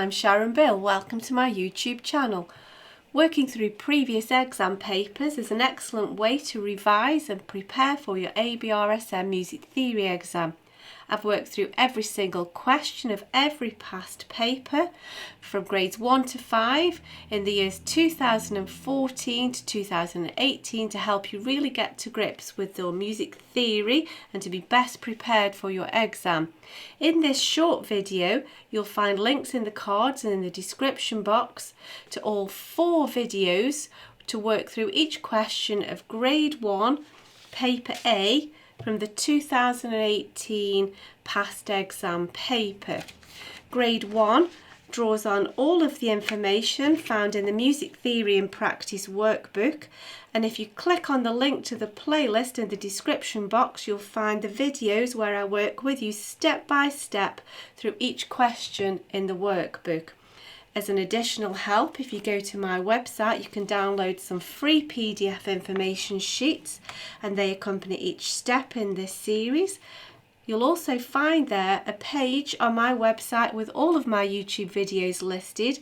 I'm Sharon Bill. Welcome to my YouTube channel. Working through previous exam papers is an excellent way to revise and prepare for your ABRSM Music Theory exam. I've worked through every single question of every past paper from grades 1 to 5 in the years 2014 to 2018 to help you really get to grips with your music theory and to be best prepared for your exam. In this short video, you'll find links in the cards and in the description box to all 4 videos to work through each question of grade 1, paper A, from the 2018 past exam paper. Grade 1 draws on all of the information found in the Music Theory and Practice workbook, and if you click on the link to the playlist in the description box, you'll find the videos where I work with you step by step through each question in the workbook. As an additional help, if you go to my website, you can download some free PDF information sheets and they accompany each step in this series. You'll also find there a page on my website with all of my YouTube videos listed,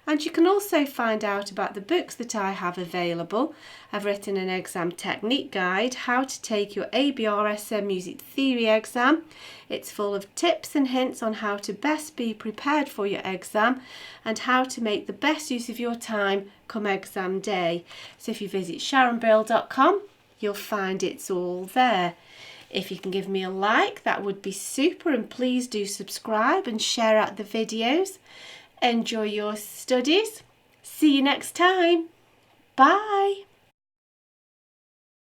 and you can also find out about the books that I have available. I've written an exam technique guide, how to take your ABRSM Music Theory exam. It's full of tips and hints on how to best be prepared for your exam and how to make the best use of your time come exam day. So if you visit sharonbill.com, you'll find it's all there. If you can give me a like, that would be super, and please do subscribe and share out the videos. Enjoy your studies. See you next time. Bye.